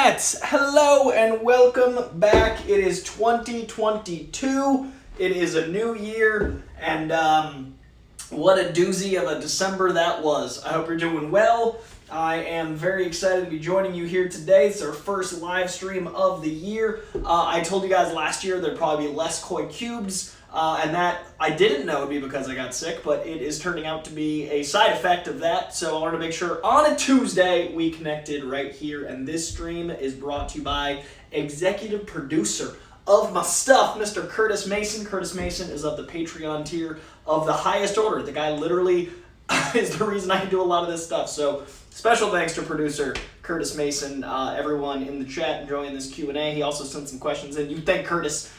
Internet! Hello and welcome back. It is 2022. It is a new year, and what a doozy of a December that was. I hope you're doing well. I am very excited to be joining you here today. It's our first live stream of the year. I told you guys last year there'd probably be less Koi Cubes, and that I didn't know would be because I got sick, but it is turning out to be a side effect of that. So I wanted to make sure on a Tuesday we connected right here, and this stream is brought to you by executive producer of my stuff, Mr. Curtis Mason. Curtis Mason is of the Patreon tier of the highest order. The guy literally is the reason I can do a lot of this stuff. So special thanks to producer Curtis Mason, everyone in the chat enjoying this Q&A. He also sent some questions in. You thank Curtis.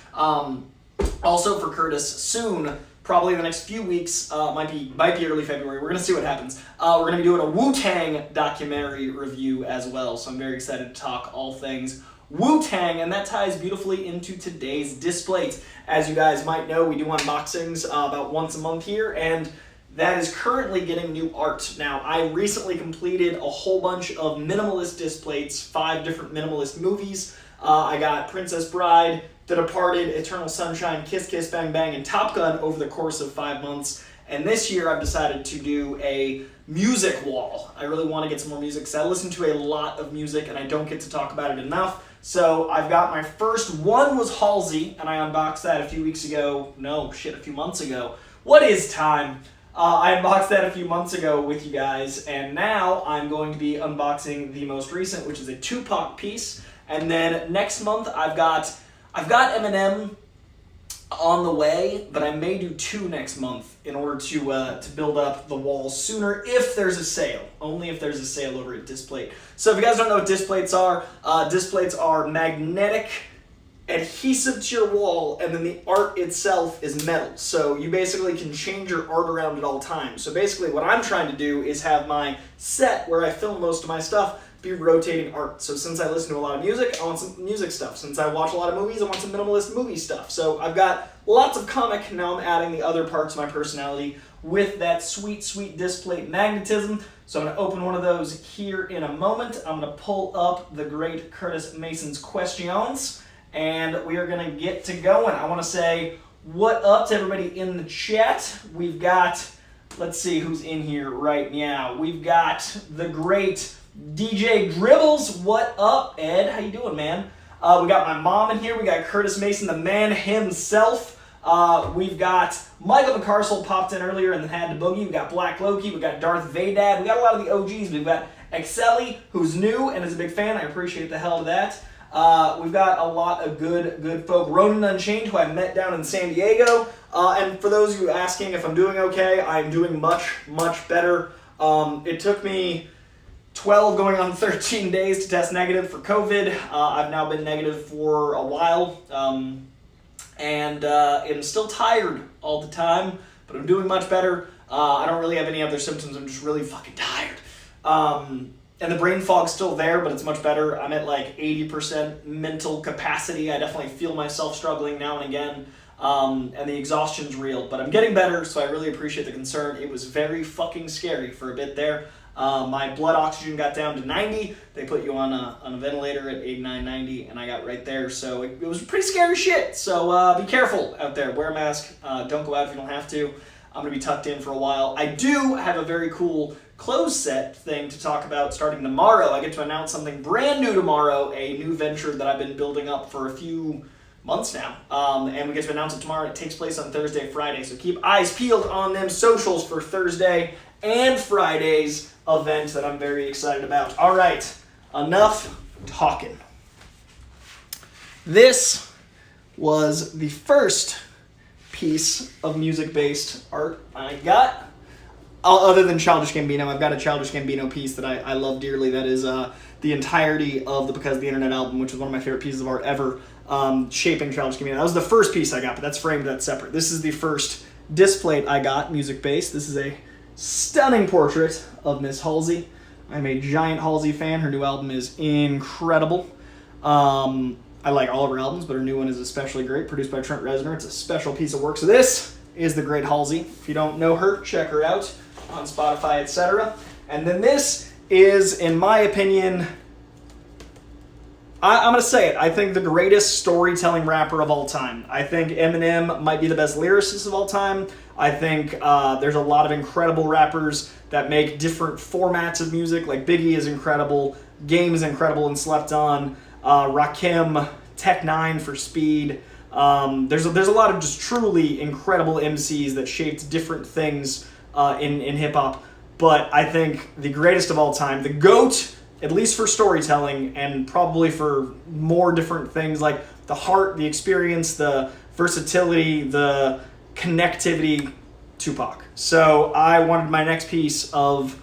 Also for Curtis, soon, probably in the next few weeks, might be early February, we're going to see what happens. We're going to be doing a Wu-Tang documentary review as well, so I'm very excited to talk all things Wu-Tang, and that ties beautifully into today's Displate. As you guys might know, we do unboxings about once a month here, and that is currently getting new art. Now, I recently completed a whole bunch of minimalist Displates, 5 different minimalist movies. I got Princess Bride, The Departed, Eternal Sunshine, Kiss Kiss Bang Bang, and Top Gun over the course of 5 months. And this year I've decided to do a music wall. I really want to get some more music because I listen to a lot of music and I don't get to talk about it enough. So I've got my first one was Halsey, and I unboxed that a few months ago. What is time? I unboxed that a few months ago with you guys, and now I'm going to be unboxing the most recent, which is a Tupac piece. And then next month I've got Eminem on the way, but I may do 2 next month in order to build up the wall sooner if there's a sale. Only if there's a sale over at Displate. So if you guys don't know what Displates are magnetic adhesive to your wall, and then the art itself is metal. So you basically can change your art around at all times. So basically what I'm trying to do is have my set where I film most of my stuff be rotating art. So since I listen to a lot of music, I want some music stuff. Since I watch a lot of movies, I want some minimalist movie stuff. So I've got lots of comic, now I'm adding the other parts of my personality with that sweet, sweet Displate magnetism. So I'm going to open one of those here in a moment. I'm going to pull up the great Curtis Mason's questions, and we are going to get to going. I want to say what up to everybody in the chat. We've got, let's see who's in here right now. We've got the great DJ Dribbles. What up, Ed? How you doing, man? We got my mom in here. We got Curtis Mason, the man himself. We've got Michael McCarsell popped in earlier and then had to boogie. We got Black Loki. We got Darth Vadad. We got a lot of the OGs. We've got Excelli, who's new and is a big fan. I appreciate the hell of that. We've got a lot of good folk. Ronan Unchained, who I met down in San Diego. And for those of you asking if I'm doing okay, I'm doing much, much better. It took me 12 going on 13 days to test negative for COVID. I've now been negative for a while, and I'm still tired all the time, but I'm doing much better. I don't really have any other symptoms. I'm just really fucking tired. And the brain fog's still there, but it's much better. I'm at like 80% mental capacity. I definitely feel myself struggling now and again, and the exhaustion's real, but I'm getting better, so I really appreciate the concern. It was very fucking scary for a bit there. My blood oxygen got down to 90. They put you on a ventilator at 89, 90, and I got right there. So it was pretty scary shit. So be careful out there. Wear a mask. Don't go out if you don't have to. I'm going to be tucked in for a while. I do have a very cool clothes set thing to talk about starting tomorrow. I get to announce something brand new tomorrow, a new venture that I've been building up for a few months now. And we get to announce it tomorrow. It takes place on Thursday, Friday. So keep eyes peeled on them socials for Thursday and Friday's event that I'm very excited about. All right, enough talking. This was the first piece of music-based art I got. Other than Childish Gambino, I've got a Childish Gambino piece that I love dearly. That is the entirety of the Because of the Internet album, which is one of my favorite pieces of art ever, shaping Childish Gambino. That was the first piece I got, but that's framed, that's separate. This is the first Displate I got, music-based. This is a stunning portrait of Miss Halsey. I'm a giant Halsey fan. Her new album is incredible. I like all of her albums, but her new one is especially great, produced by Trent Reznor. It's a special piece of work. So this is the great Halsey. If you don't know her, check her out on Spotify, etc. And then this is, in my opinion, I'm going to say it. I think the greatest storytelling rapper of all time. I think Eminem might be the best lyricist of all time. I think there's a lot of incredible rappers that make different formats of music. Like Biggie is incredible. Game is incredible and slept on. Rakim, Tech 9 for Speed. There's a lot of just truly incredible MCs that shaped different things in hip-hop. But I think the greatest of all time, the GOAT, at least for storytelling and probably for more different things like the heart, the experience, the versatility, the connectivity, Tupac. So I wanted my next piece of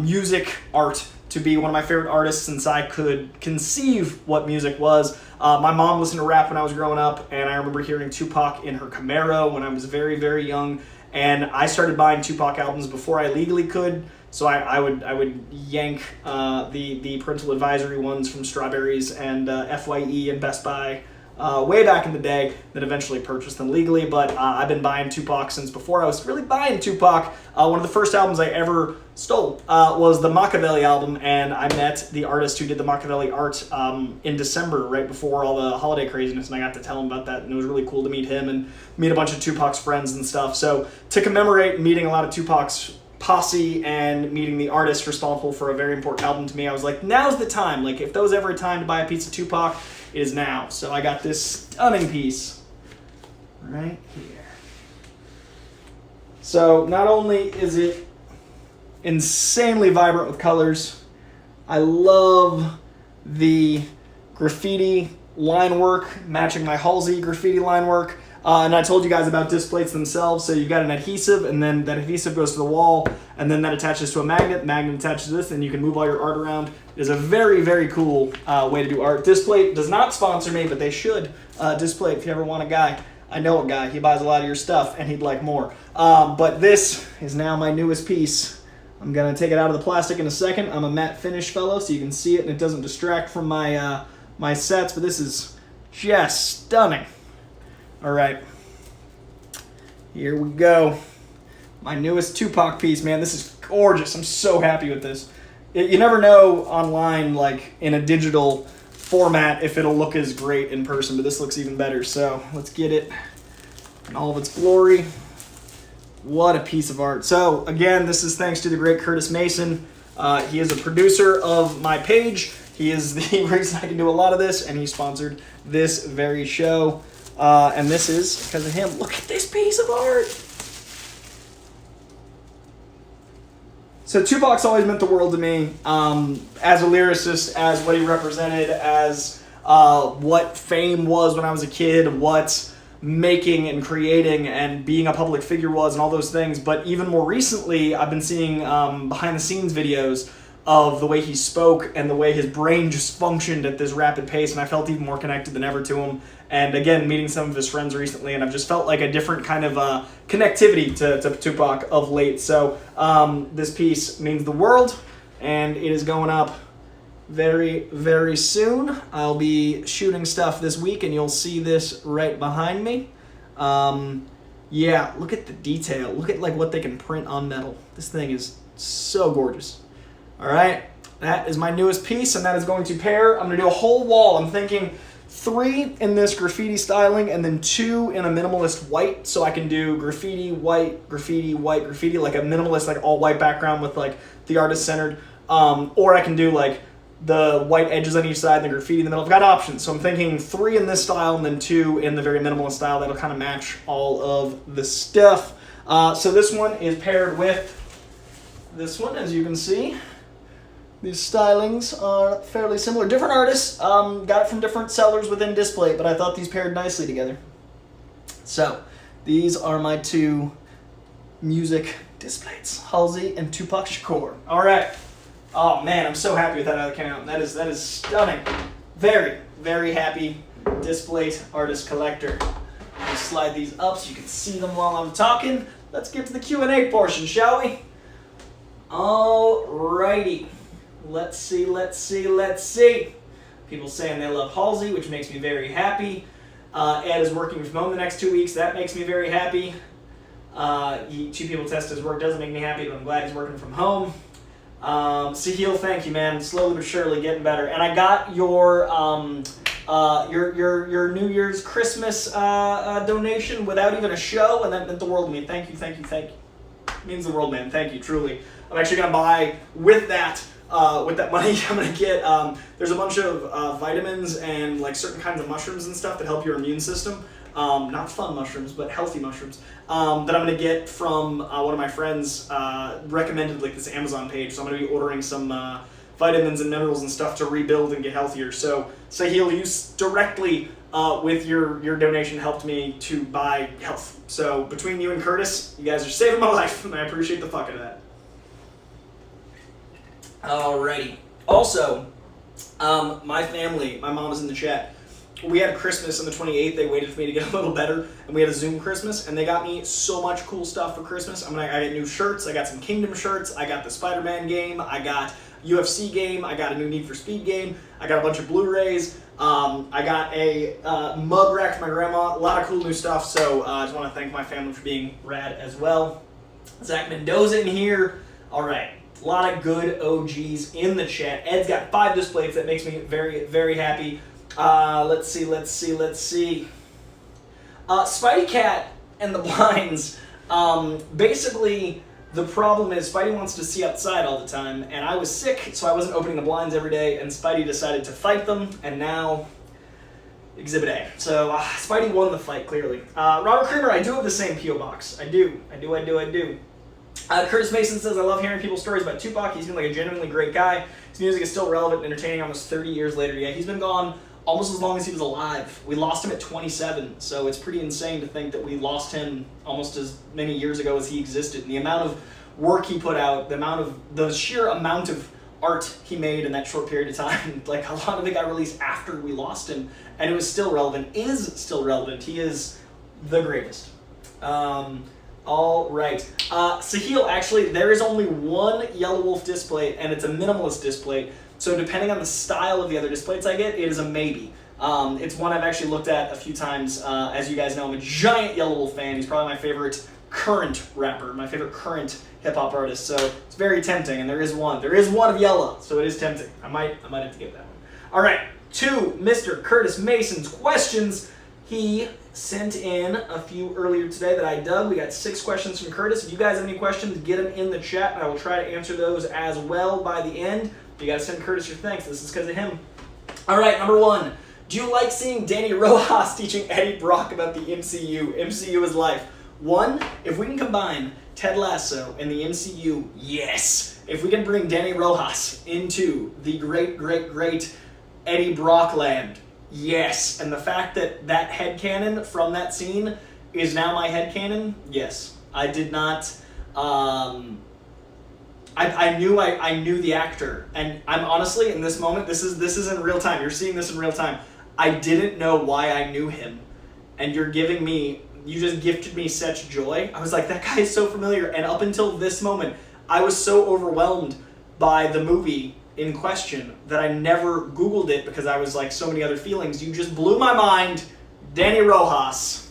music art to be one of my favorite artists since I could conceive what music was. My mom listened to rap when I was growing up, and I remember hearing Tupac in her Camaro when I was very, very young. And I started buying Tupac albums before I legally could. So I would yank the parental advisory ones from Strawberries and FYE and Best Buy way back in the day, that eventually purchased them legally. But I've been buying Tupac since before I was really buying Tupac. One of the first albums I ever stole was the Machiavelli album, and I met the artist who did the Machiavelli art in December, right before all the holiday craziness, and I got to tell him about that, and it was really cool to meet him and meet a bunch of Tupac's friends and stuff. So to commemorate meeting a lot of Tupac's posse and meeting the artist responsible for a very important album to me, I was like, now's the time. Like, if there was ever a time to buy a piece of Tupac, it is now. So I got this stunning piece right here. So not only is it insanely vibrant with colors, I love the graffiti line work matching my Halsey graffiti line work. And I told you guys about Displates themselves. So you've got an adhesive, and then that adhesive goes to the wall, and then that attaches to a magnet. Magnet attaches to this, and you can move all your art around. It is a very, very cool way to do art. Displate does not sponsor me, but they should. Displate, if you ever want a guy. I know a guy. He buys a lot of your stuff, and he'd like more. But this is now my newest piece. I'm going to take it out of the plastic in a second. I'm a matte finish fellow, so you can see it, and it doesn't distract from my, my sets. But this is just stunning. All right, here we go. My newest Tupac piece, man. This is gorgeous. I'm so happy with this. You never know online, like in a digital format, if it'll look as great in person, but this looks even better. So let's get it in all of its glory. What a piece of art. So again, this is thanks to the great Curtis Mason. He is a producer of my page. He is the reason I can do a lot of this, and he sponsored this very show. And this is because of him. Look at this piece of art. So Tupac's always meant the world to me, as a lyricist, as what he represented, as what fame was when I was a kid, what making and creating and being a public figure was, and all those things. But even more recently, I've been seeing behind-the-scenes videos of the way he spoke and the way his brain just functioned at this rapid pace, and I felt even more connected than ever to him. And again, meeting some of his friends recently, and I've just felt like a different kind of connectivity to Tupac of late. So this piece means the world, and it is going up very, very soon. I'll be shooting stuff this week, and you'll see this right behind me. Yeah, look at the detail. Look at like what they can print on metal. This thing is so gorgeous. All right, that is my newest piece, and that is going to pair. I'm going to do a whole wall. I'm thinking 3 in this graffiti styling, and then 2 in a minimalist white, so I can do graffiti, white, graffiti, white, graffiti, like a minimalist, like all white background with like the artist centered. Or I can do like the white edges on each side and the graffiti in the middle. I've got options, so I'm thinking 3 in this style and then 2 in the very minimalist style. That'll kind of match all of the stuff. So this one is paired with this one, as you can see. These stylings are fairly similar. Different artists, got it from different sellers within Displate, but I thought these paired nicely together. So, these are my 2 music Displates, Halsey and Tupac Shakur. All right. Oh man, I'm so happy with that how it came out. That is stunning. Very, very happy Displate artist collector. I'll slide these up so you can see them while I'm talking. Let's get to the Q&A portion, shall we? Alrighty. Let's see. People saying they love Halsey, which makes me very happy. Ed is working from home the next 2 weeks. That makes me very happy. 2 people tested his work. Doesn't make me happy, but I'm glad he's working from home. Sahil, thank you, man. Slowly but surely getting better. And I got your New Year's Christmas donation without even a show, and that meant the world to me. Thank you. It means the world, man. Thank you, truly. I'm actually gonna buy with that money. I'm gonna get there's a bunch of vitamins and like certain kinds of mushrooms and stuff that help your immune system. Not fun mushrooms, but healthy mushrooms, that I'm going to get from one of my friends recommended like this Amazon page. So I'm going to be ordering some vitamins and minerals and stuff to rebuild and get healthier. So Sahil, you directly with your donation helped me to buy health. So between you and Curtis, you guys are saving my life, and I appreciate the fuck out of that. Alrighty. Also, my family, my mom is in the chat. We had Christmas on the 28th. They waited for me to get a little better, and we had a Zoom Christmas, and they got me so much cool stuff for Christmas. I got new shirts. I got some Kingdom shirts. I got the Spider-Man game. I got UFC game. I got a new Need for Speed game. I got a bunch of Blu-rays. I got a mug rack for my grandma. A lot of cool new stuff, so I just want to thank my family for being rad as well. Zach Mendoza in here. All right. A lot of good OGs in the chat. Ed's got 5 displays. That makes me very, very happy. Let's see. Spidey Cat and the blinds. Basically, the problem is Spidey wants to see outside all the time, and I was sick, so I wasn't opening the blinds every day, and Spidey decided to fight them, and now, Exhibit A. So, Spidey won the fight, clearly. Robert Creamer, I do have the same P.O. box. I do. Curtis Mason says, I love hearing people's stories about Tupac. He seemed like a genuinely great guy. His music is still relevant and entertaining almost 30 years later. Yeah, he's been gone almost as long as he was alive. We lost him at 27, so it's pretty insane to think that we lost him almost as many years ago as he existed. And the amount of work he put out, the sheer amount of art he made in that short period of time, like a lot of it got released after we lost him, and it was still relevant, is still relevant. He is the greatest. All right. Sahil, actually, there is only one Yellow Wolf display, and it's a minimalist display. So depending on the style of the other displays I get, it is a maybe. It's one I've actually looked at a few times. As you guys know, I'm a giant Yellow Wolf fan. He's probably my favorite current rapper, my favorite current hip-hop artist. So it's very tempting, and there is one. There is one of Yellow, so it is tempting. I might have to get that one. All right, to Mr. Curtis Mason's questions. He sent in a few earlier today that I dug. We got 6 questions from Curtis. If you guys have any questions, get them in the chat, and I will try to answer those as well by the end. You gotta send Curtis your thanks. This is because of him. All right, number 1. Do you like seeing Danny Rojas teaching Eddie Brock about the MCU? MCU is life. 1, if we can combine Ted Lasso and the MCU, yes. If we can bring Danny Rojas into the great Eddie Brock land, yes. And the fact that that headcanon from that scene is now my headcanon, yes. I did not... I knew the actor, and I'm honestly, in this moment, this is in real time. You're seeing this in real time. I didn't know why I knew him, and you just gifted me such joy. I was like, that guy is so familiar, and up until this moment, I was so overwhelmed by the movie in question that I never Googled it because I was like so many other feelings. You just blew my mind. Danny Rojas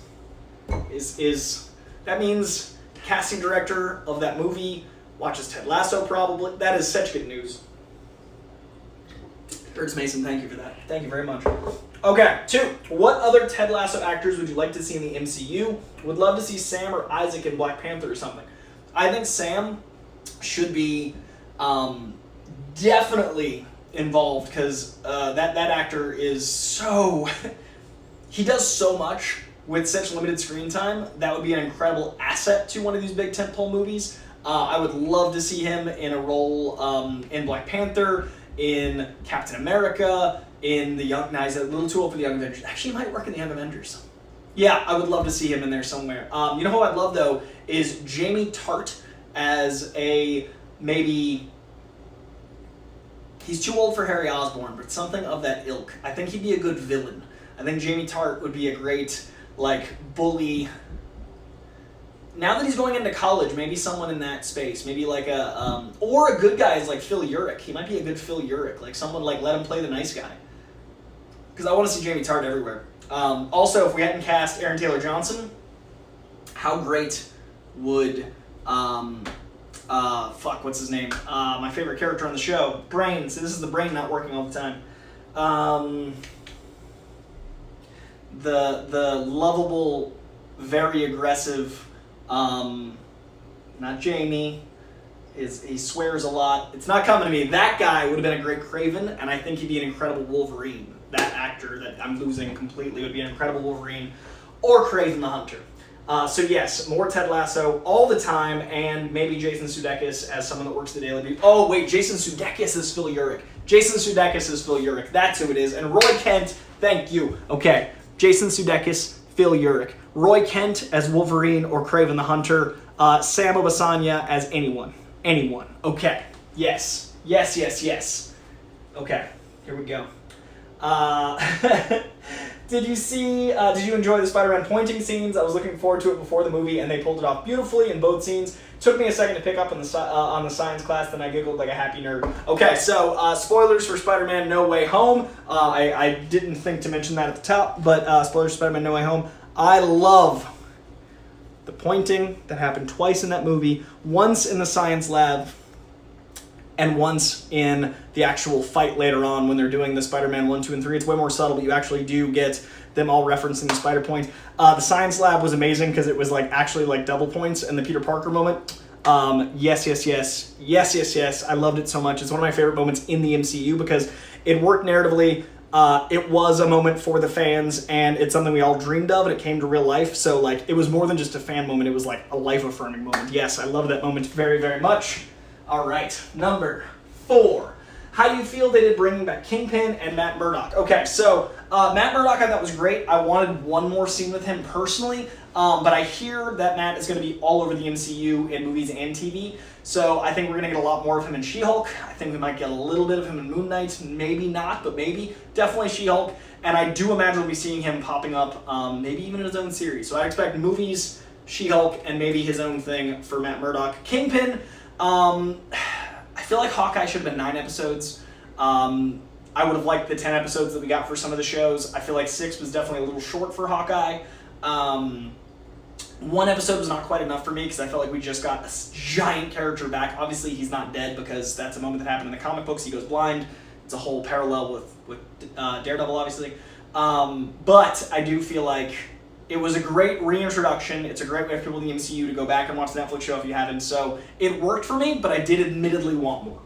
is that means the casting director of that movie watches Ted Lasso probably. That is such good news. Curtis Mason, thank you for that. Thank you very much. Okay, 2. What other Ted Lasso actors would you like to see in the MCU? Would love to see Sam or Isaac in Black Panther or something. I think Sam should be definitely involved because that actor is so... he does so much with such limited screen time. That would be an incredible asset to one of these big tentpole movies. I would love to see him in a role in Black Panther, in Captain America, in the Young... Nah, he's a little too old for the Young Avengers. Actually, he might work in the Young Avengers. Yeah, I would love to see him in there somewhere. You know who I'd love, though, is Jamie Tart as a maybe... He's too old for Harry Osborn, but something of that ilk. I think he'd be a good villain. I think Jamie Tart would be a great, bully... Now that he's going into college, maybe someone in that space, maybe like or a good guy is like Phil Urich. He might be a good Phil Urich, like someone let him play the nice guy. Because I want to see Jamie Tart everywhere. Also, if we hadn't cast Aaron Taylor Johnson, how great would fuck, what's his name? My favorite character on the show, Brain. So this is the brain not working all the time. The lovable, very aggressive, not Jamie. He swears a lot. It's not coming to me. That guy would have been a great Kraven, and I think he'd be an incredible Wolverine. That actor that I'm losing completely would be an incredible Wolverine, or Kraven the Hunter. So yes, more Ted Lasso all the time, and maybe Jason Sudeikis as someone that works the Daily Bugle. Oh wait, Jason Sudeikis is Phil Urich. Jason Sudeikis is Phil Urich. That's who it is. And Roy Kent, thank you. Okay, Jason Sudeikis, Phil Urich. Roy Kent as Wolverine or Kraven the Hunter. Sam Obasanya as anyone. Anyone. Okay. Yes. Yes, yes, yes. Okay. Here we go. Did you enjoy the Spider-Man pointing scenes? I was looking forward to it before the movie, and they pulled it off beautifully in both scenes. Took me a second to pick up on the science class, then I giggled like a happy nerd. Okay, so spoilers for Spider-Man No Way Home. I didn't think to mention that at the top, but spoilers for Spider-Man No Way Home. I love the pointing that happened twice in that movie, once in the science lab, and once in the actual fight later on when they're doing the Spider-Man 1, 2, and 3. It's way more subtle, but you actually do get them all referencing the spider point. The science lab was amazing because it was actually double points, and the Peter Parker moment. Yes, yes, yes. Yes, yes, yes. I loved it so much. It's one of my favorite moments in the MCU because it worked narratively. It was a moment for the fans, and it's something we all dreamed of, and it came to real life. So it was more than just a fan moment. It was a life-affirming moment. Yes, I love that moment very, very much. All right, number 4. How do you feel they did bringing back Kingpin and Matt Murdock? Okay, so Matt Murdock I thought was great. I wanted one more scene with him personally, but I hear that Matt is going to be all over the MCU in movies and TV, so I think we're going to get a lot more of him in She-Hulk. I think we might get a little bit of him in Moon Knight, maybe not, but maybe. Definitely She-Hulk, and I do imagine we'll be seeing him popping up, maybe even in his own series. So I expect movies, She-Hulk, and maybe his own thing for Matt Murdock. Kingpin, I feel like Hawkeye should have been 9 episodes. I would have liked the 10 episodes that we got for some of the shows. I feel like 6 was definitely a little short for Hawkeye. 1 episode was not quite enough for me because I felt like we just got a giant character back. Obviously, he's not dead because that's a moment that happened in the comic books. He goes blind. It's a whole parallel with Daredevil, obviously. But I do feel like it was a great reintroduction. It's a great way for people in the MCU to go back and watch the Netflix show if you haven't. So it worked for me, but I did admittedly want more.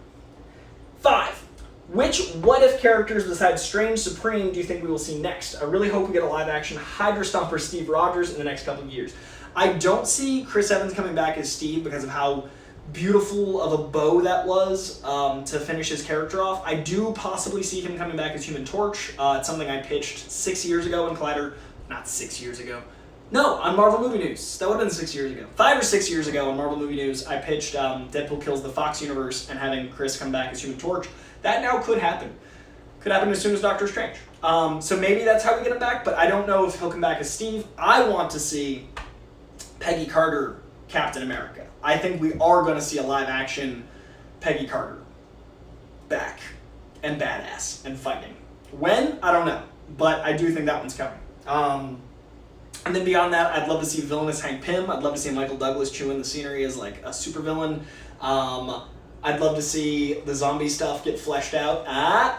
5. Which what-if characters besides Strange Supreme do you think we will see next? I really hope we get a live-action Hydra Stomper Steve Rogers in the next couple of years. I don't see Chris Evans coming back as Steve because of how beautiful of a bow that was to finish his character off. I do possibly see him coming back as Human Torch. It's something I pitched 6 years ago in Collider. Not 6 years ago. No, on Marvel Movie News. That would have been 6 years ago. 5 or 6 years ago on Marvel Movie News, I pitched Deadpool kills the Fox universe and having Chris come back as Human Torch. That now could happen. Could happen as soon as Doctor Strange. So maybe that's how we get him back, but I don't know if he'll come back as Steve. I want to see Peggy Carter Captain America. I think we are going to see a live-action Peggy Carter back and badass and fighting. When? I don't know, but I do think that one's coming. And then beyond that, I'd love to see villainous Hank Pym. I'd love to see Michael Douglas chewing the scenery as a supervillain. I'd love to see the zombie stuff get fleshed out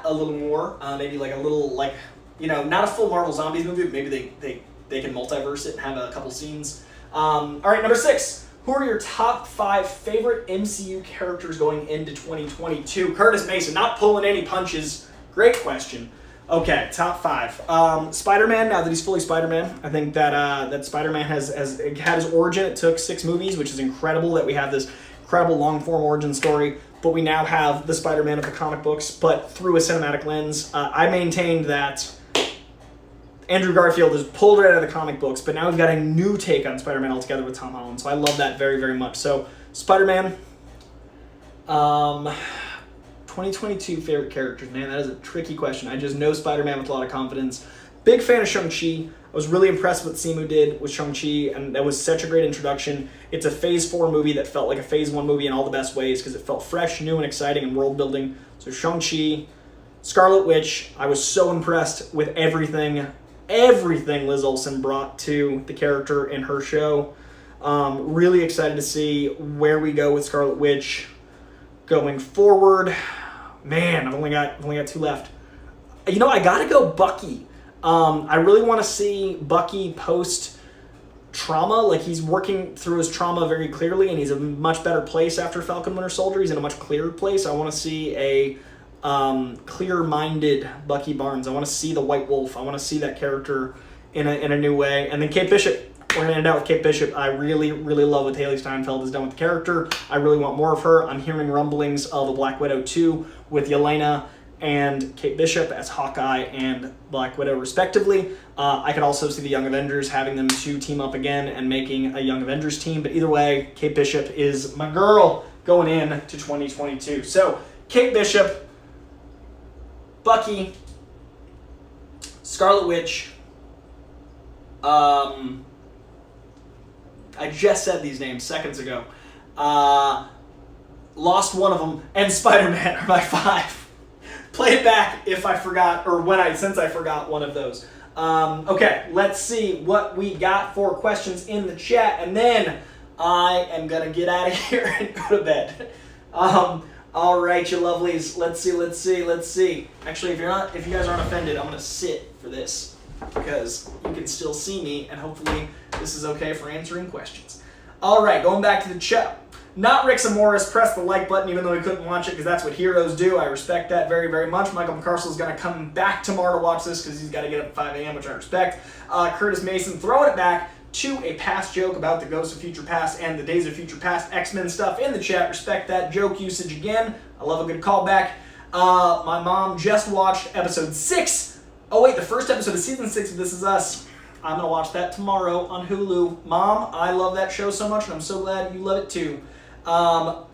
a little more. Maybe a little not a full Marvel Zombies movie, but maybe they can multiverse it and have a couple scenes. All right, number 6. Who are your top 5 favorite MCU characters going into 2022? Curtis Mason, not pulling any punches. Great question. Okay, top 5. Spider-Man, now that he's fully Spider-Man. I think that Spider-Man has had his origin. It took 6 movies, which is incredible that we have this incredible long-form origin story, but we now have the Spider-Man of the comic books, but through a cinematic lens. I maintained that Andrew Garfield has pulled right out of the comic books, but now we've got a new take on Spider-Man altogether with Tom Holland, so I love that very, very much. So, Spider-Man, 2022 favorite characters. Man, that is a tricky question. I just know Spider-Man with a lot of confidence. Big fan of Shang-Chi. I was really impressed with what Simu did with Shang-Chi, and that was such a great introduction. It's a Phase 4 movie that felt like a Phase 1 movie in all the best ways because it felt fresh, new, and exciting and world-building. So Shang-Chi. Scarlet Witch, I was so impressed with everything Liz Olsen brought to the character in her show. Really excited to see where we go with Scarlet Witch going forward. Man, I've only got 2 left. You know, I gotta go Bucky. I really want to see Bucky post trauma. Like, he's working through his trauma very clearly, and he's in a much better place after Falcon Winter Soldier. He's in a much clearer place. I want to see a clear-minded Bucky Barnes. I want to see the White Wolf. I want to see that character in a new way. And then Kate Bishop. We're going to end out with Kate Bishop. I really, really love what Haley Steinfeld has done with the character. I really want more of her. I'm hearing rumblings of a Black Widow 2 with Yelena and Kate Bishop as Hawkeye and Black Widow, respectively. I could also see the Young Avengers having them 2 team up again and making a Young Avengers team. But either way, Kate Bishop is my girl going in to 2022. So, Kate Bishop, Bucky, Scarlet Witch, I just said these names seconds ago. Lost one of them, and Spider-Man are my 5. Play it back if I forgot, or since I forgot one of those. Okay, let's see what we got for questions in the chat, and then I am gonna get out of here and go to bed. All right, you lovelies. Let's see. Actually, if you guys aren't offended, I'm gonna sit for this because you can still see me, and hopefully this is okay for answering questions. All right, going back to the chat. Not Rick Morris, press the like button even though he couldn't watch it because that's what heroes do. I respect that very, very much. Michael McCarcel is going to come back tomorrow to watch this because he's got to get up at 5 a.m., which I respect. Curtis Mason throwing it back to a past joke about the Ghosts of Future Past and the Days of Future Past X-Men stuff in the chat. Respect that joke usage again. I love a good callback. My mom just watched episode 6. Oh wait, the first episode of season 6 of This Is Us. I'm going to watch that tomorrow on Hulu. Mom, I love that show so much, and I'm so glad you love it too.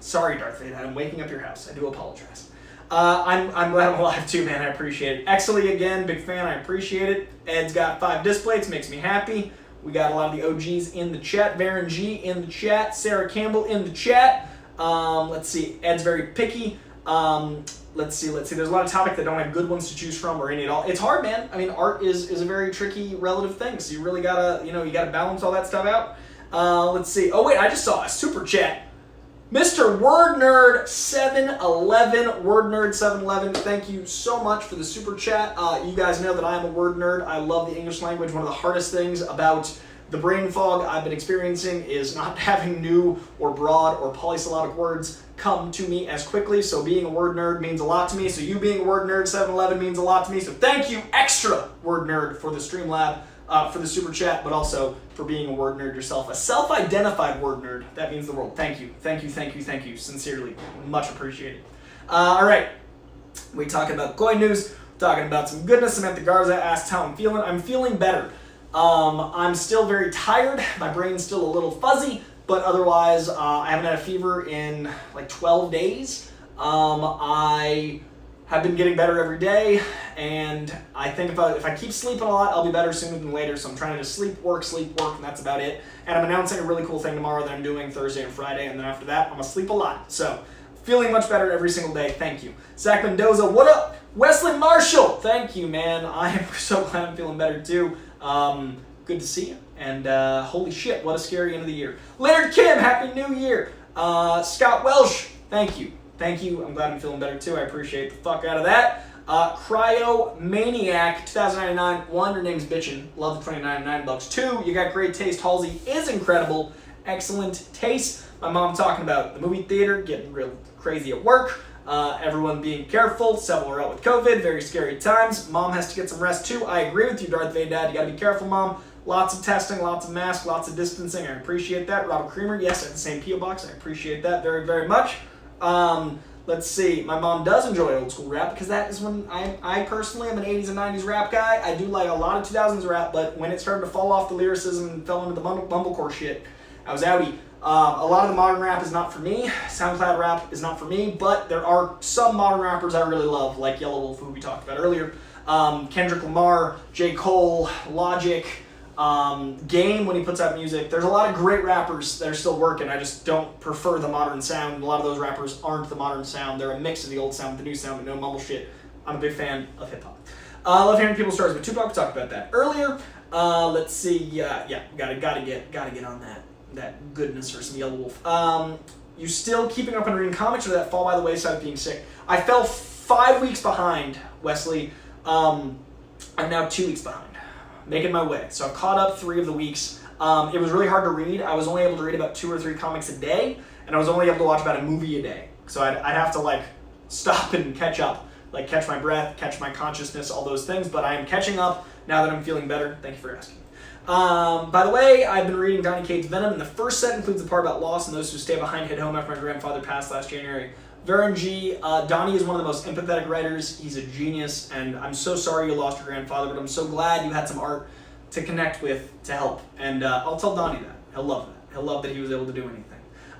Sorry, Darth Vader, I'm waking up your house. I do apologize. I'm glad I'm alive too, man. I appreciate it. Exley again, big fan. I appreciate it. Ed's got 5 displays, makes me happy. We got a lot of the OGs in the chat. Varen G in the chat. Sarah Campbell in the chat. Let's see. Ed's very picky. Let's see. There's a lot of topics that don't have good ones to choose from or any at all. It's hard, man. I mean, art is a very tricky relative thing. So you really gotta, you gotta balance all that stuff out. Let's see. Oh wait, I just saw a super chat. Mr. Word Nerd 711, Word Nerd 711, thank you so much for the super chat. You guys know that I am a word nerd. I love the English language. One of the hardest things about the brain fog I've been experiencing is not having new or broad or polysyllabic words come to me as quickly. So being a word nerd means a lot to me. So you being a word nerd 711 means a lot to me. So thank you, extra word nerd, for the Streamlab. For the super chat, but also for being a word nerd yourself. A self-identified word nerd. That means the world. Thank you. Sincerely. Much appreciated. All right. We talking about Coy news. Talking about some goodness. Samantha Garza asked how I'm feeling. I'm feeling better. I'm still very tired. My brain's still a little fuzzy, but otherwise, I haven't had a fever in like 12 days. I have been getting better every day, and I think if I keep sleeping a lot, I'll be better sooner than later. So I'm trying to just sleep, work, and that's about it. And I'm announcing a really cool thing tomorrow that I'm doing Thursday and Friday, and then after that, I'm gonna sleep a lot. So feeling much better every single day. Thank you. Zach Mendoza, what up? Wesley Marshall, thank you, man. I am so glad I'm feeling better too. Good to see you. And holy shit, what a scary end of the year. Leonard Kim, happy new year. Scott Welsh, thank you. Thank you. I'm glad I'm feeling better too. I appreciate the fuck out of that. Cryo Maniac 2099. 1, your name's bitchin'. Love the $29.99. 2, you got great taste. Halsey is incredible. Excellent taste. My mom talking about the movie theater, getting real crazy at work. Everyone being careful. Several are out with COVID. Very scary times. Mom has to get some rest too. I agree with you, Darth Vader Dad. You gotta be careful, Mom. Lots of testing, lots of masks, lots of distancing. I appreciate that. Robert Creamer, yes, at the same P.O. box. I appreciate that very, very much. Let's see. My mom does enjoy old school rap because that is when I personally am an 80s and 90s rap guy. I do like a lot of 2000s rap, but when it started to fall off the lyricism and fell into the mumblecore shit, I was outie. A lot of the modern rap is not for me. SoundCloud rap is not for me, but there are some modern rappers I really love, like Yellow Wolf, who we talked about earlier. Kendrick Lamar, J. Cole, Logic, Game when he puts out music. There's a lot of great rappers that are still working. I just don't prefer the modern sound. A lot of those rappers aren't the modern sound. They're a mix of the old sound with the new sound, but no mumble shit. I'm a big fan of hip-hop. I love hearing people's stories, but Tupac, we talked about that earlier. Let's see. Yeah, gotta get on that. that goodness or some yellow wolf. You still keeping up on reading comics, or did that fall by the wayside of being sick? I fell 5 weeks behind, Wesley. I'm now 2 weeks behind. Making my way. So I've caught up 3 of the weeks. It was really hard to read. I was only able to read about 2 or 3 comics a day, and I was only able to watch about a movie a day. So I'd have to like stop and catch up, like catch my breath, catch my consciousness, all those things. But I am catching up now that I'm feeling better. Thank you for asking. By the way, I've been reading Donny Cates' Venom, and the first set includes the part about loss and those who stay behind hit home after my grandfather passed last January. Varen G, Donnie is one of the most empathetic writers. He's a genius, and I'm so sorry you lost your grandfather, but I'm so glad you had some art to connect with to help. And I'll tell Donnie that. He'll love that. He'll love that he was able to do anything.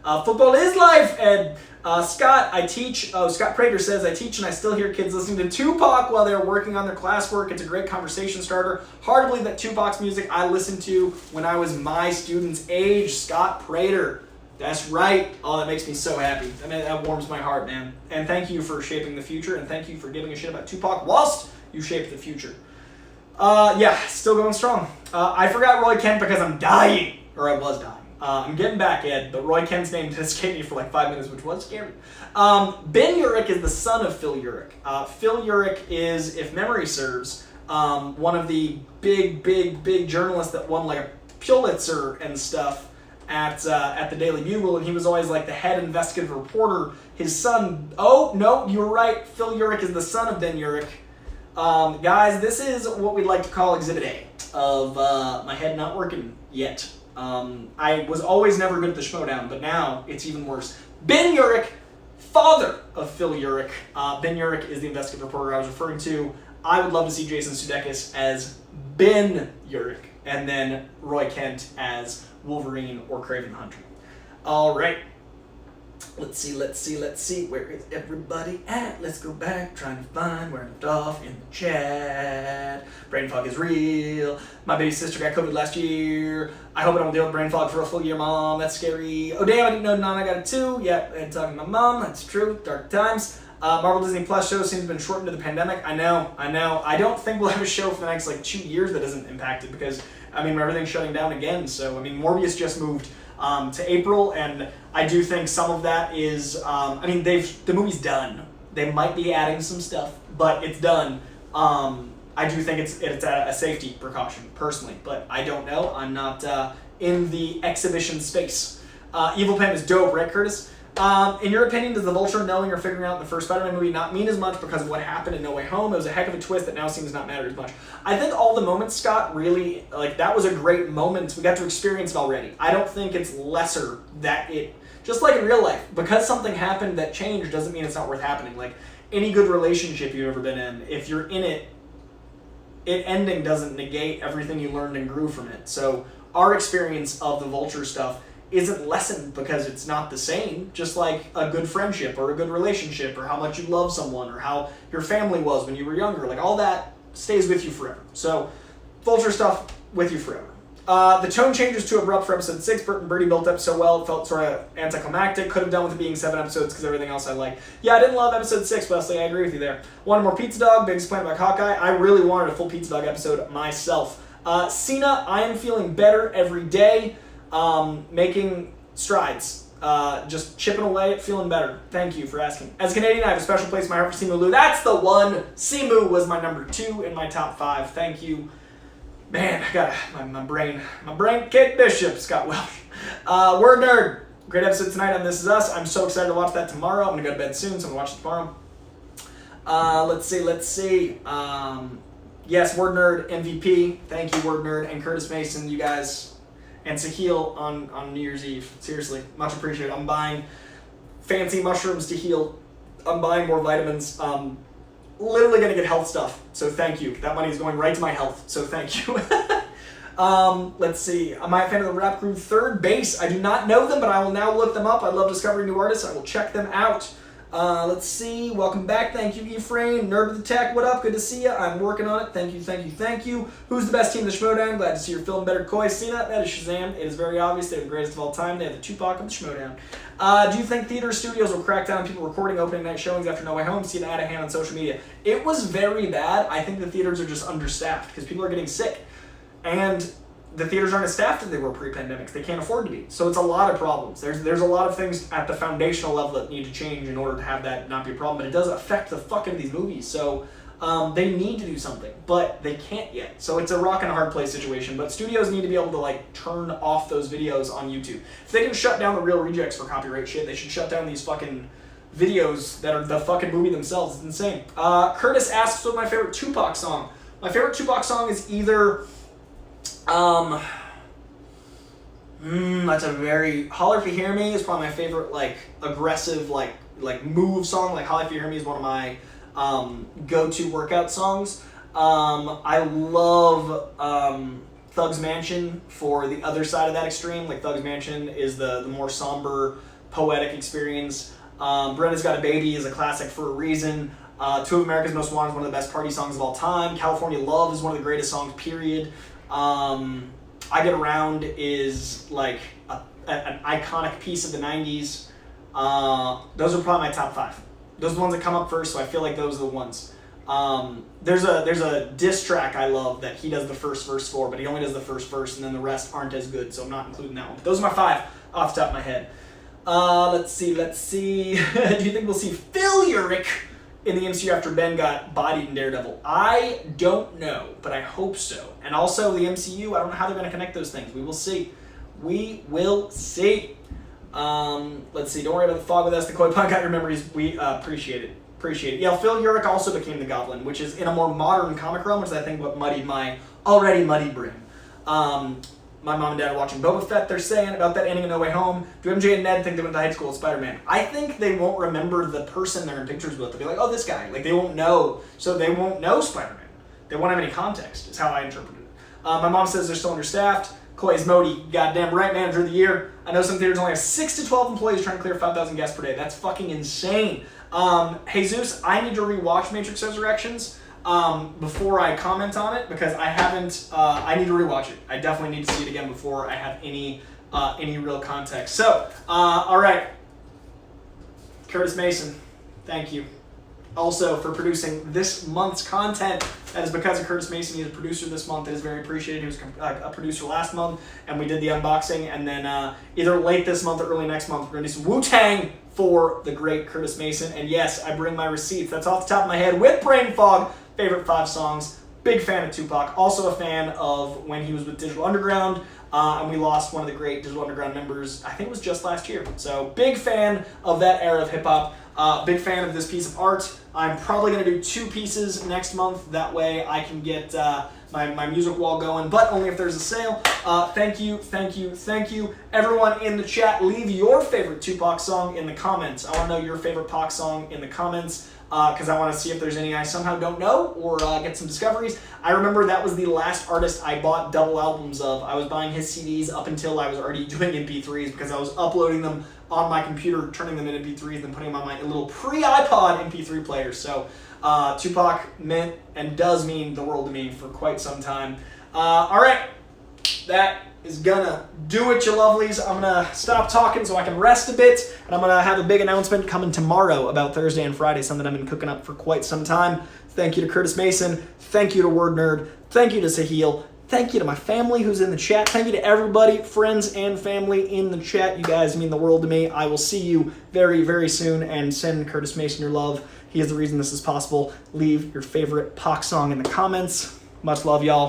Football is life, Ed. Scott, I teach. Oh, Scott Prater says, I teach and I still hear kids listening to Tupac while they're working on their classwork. It's a great conversation starter. Hard to believe that Tupac's music I listened to when I was my student's age. Scott Prater. That's right. Oh, that makes me so happy. I mean, that warms my heart, man. And thank you for shaping the future, and thank you for giving a shit about Tupac whilst you shape the future. Yeah, still going strong. I forgot Roy Kent because I'm dying, or I was dying. I'm getting back, Ed, but Roy Kent's name did escape me for like 5 minutes, which was scary. Ben Urich is the son of Phil Urich. Phil Urich is, if memory serves, one of the big journalists that won like a Pulitzer and stuff at the Daily Bugle, and he was always like the head investigative reporter. His son, oh, no, you were right, Phil Urich is the son of Ben Urich. Guys, this is what we'd like to call Exhibit A of my head not working yet. I was always never good at the Schmodown, but now it's even worse. Ben Urich, father of Phil Urich. Ben Urich is the investigative reporter I was referring to. I would love to see Jason Sudeikis as Ben Urich, and then Roy Kent as Wolverine or Kraven the Hunter. All right. Let's see. Where is everybody at? Let's go back, trying to find where I left off in the chat. Brain fog is real. My baby sister got COVID last year. I hope I don't deal with brain fog for a full year, Mom. That's scary. Oh, damn, I didn't know Nana got it too. Yep, and talking to my mom. That's true. Dark times. Marvel Disney Plus show seems to have been shortened to the pandemic. I know. I don't think we'll have a show for the next like 2 years that isn't impacted because, I mean, everything's shutting down again. So, I mean, Morbius just moved to April, and I do think some of that is, I mean, the movie's done. They might be adding some stuff, but it's done. I do think it's a safety precaution, personally, but I don't know. I'm not in the exhibition space. Evil Pam is dope, right, Curtis? In your opinion, does the Vulture knowing or figuring out in the first Spider-Man movie not mean as much because of what happened in No Way Home? It was a heck of a twist that now seems not matter as much. I think all the moments, Scott, really, like, that was a great moment. We got to experience it already. I don't think it's lesser that it, just like in real life, because something happened that changed doesn't mean it's not worth happening. Like, any good relationship you've ever been in, if you're in it ending doesn't negate everything you learned and grew from it. So our experience of the Vulture stuff isn't lessened because it's not the same, just like a good friendship or a good relationship or how much you love someone or how your family was when you were younger. Like, all that stays with you forever. So Vulture stuff with you forever. The tone changes too abrupt for episode 6. Bert and Birdie built up so well, it felt sort of anticlimactic. Could have done with it being 7 episodes because everything else I like. Yeah, I didn't love episode 6, Wesley. I agree with you there. Wanted more Pizza Dog. Biggest complaint about Hawkeye. I really wanted a full Pizza Dog episode myself. Cena, I am feeling better every day. Making strides. Just chipping away at feeling better. Thank you for asking. As a Canadian, I have a special place in my heart for Simu Liu. That's the one! Simu was my number 2 in my top 5. Thank you. Man, I got my brain. Kate Bishop, Scott Welsh. Word Nerd. Great episode tonight on This Is Us. I'm so excited to watch that tomorrow. I'm going to go to bed soon, so I'm going to watch it tomorrow. Let's see. Yes, Word Nerd, MVP. Thank you, Word Nerd, and Curtis Mason, you guys. And Sahil on New Year's Eve. Seriously, much appreciated. I'm buying fancy mushrooms to heal. I'm buying more vitamins. Literally going to get health stuff. So thank you. That money is going right to my health. So thank you. Let's see. Am I a fan of the rap group Third Base? I do not know them, but I will now look them up. I love discovering new artists. I will check them out. Let's see. Welcome back. Thank you, Ephraim. Nerd with the Tech. What up? Good to see you. I'm working on it. Thank you. Who's the best team in the Schmodown? Glad to see you're feeling better. Koi, Cena. That is Shazam. It is very obvious. They're the greatest of all time. They have the Tupac of the Schmodown. Do you think theater studios will crack down on people recording opening night showings after No Way Home? See it out of hand on social media. It was very bad. I think the theaters are just understaffed because people are getting sick. And the theaters aren't as staffed as they were pre-pandemic. They can't afford to be. So it's a lot of problems. There's a lot of things at the foundational level that need to change in order to have that not be a problem. But it does affect the fuck out of these movies. So they need to do something, but they can't yet. So it's a rock and a hard place situation. But studios need to be able to like turn off those videos on YouTube. If they can shut down the Real Rejects for copyright shit, they should shut down these fucking videos that are the fucking movie themselves. It's insane. Curtis asks what's my favorite Tupac song. My favorite Tupac song is either that's a very Holler If You Hear Me is probably my favorite like aggressive like move song. Like Holler If You Hear Me is one of my go-to workout songs. I love Thug's Mansion for the other side of that extreme. Like Thug's Mansion is the more somber, poetic experience. Brenda's Got a Baby is a classic for a reason. Two of America's Most Wanted is one of the best party songs of all time. California Love is one of the greatest songs, period. I Get Around is like an iconic piece of the 90s. Those are probably my top 5. Those are the ones that come up first, so I feel like those are the ones. There's a diss track I love that he does the first verse for, but he only does the first verse, and then the rest aren't as good, so I'm not including that one. But those are my 5 off the top of my head. Let's see. Do you think we'll see Phil Urich in the MCU after Ben got bodied in Daredevil? I don't know, but I hope so. And also the MCU, I don't know how they're going to connect those things. We will see. We will see. Let's see. Don't worry about the fog with us. The Koi Pod got your memories. We appreciate it. Yeah, Phil Urich also became the Goblin, which is in a more modern comic realm, which is I think what muddied my already muddy brain. My mom and dad are watching Boba Fett. They're saying about that ending of No Way Home. Do MJ and Ned think they went to high school with Spider-Man? I think they won't remember the person they're in pictures with. They'll be like, oh, this guy. Like, they won't know. So they won't know Spider-Man. They won't have any context, is how I interpreted it. My mom says they're still understaffed. Koi's Modi, goddamn right, manager of the year. I know some theaters only have 6 to 12 employees trying to clear 5,000 guests per day. That's fucking insane. Jesus, I need to rewatch Matrix Resurrections before I comment on it, because I haven't. I need to rewatch it. I definitely need to see it again before I have any real context. So, all right, Curtis Mason, thank you. Also for producing this month's content. That is because of Curtis Mason. He's a producer this month. It is very appreciated. He was a producer last month, and we did the unboxing. And then either late this month or early next month, we're going to do some Wu-Tang for the great Curtis Mason. And yes, I bring my receipts. That's off the top of my head with Brain Fog. Favorite 5 songs. Big fan of Tupac. Also a fan of when he was with Digital Underground. And we lost one of the great Digital Underground members, I think it was just last year. So big fan of that era of hip-hop. Big fan of this piece of art. I'm probably going to do 2 pieces next month. That way I can get my music wall going, but only if there's a sale. Thank you. Everyone in the chat, leave your favorite Tupac song in the comments. I want to know your favorite Pac song in the comments, because I want to see if there's any I somehow don't know, or get some discoveries. I remember that was the last artist I bought double albums of. I was buying his CDs up until I was already doing MP3s, because I was uploading them on my computer, turning them into MP3s, and then putting them on my little pre-iPod MP3 player. So Tupac meant and does mean the world to me for quite some time. All right, that is gonna do it, you lovelies. I'm gonna stop talking so I can rest a bit, and I'm gonna have a big announcement coming tomorrow about Thursday and Friday, something I've been cooking up for quite some time. Thank you to Curtis Mason. Thank you to Word Nerd. Thank you to Sahil. Thank you to my family who's in the chat. Thank you to everybody, friends and family in the chat. You guys mean the world to me. I will see you very, very soon, and send Curtis Mason your love. He is the reason this is possible. Leave your favorite Pac song in the comments. Much love, y'all.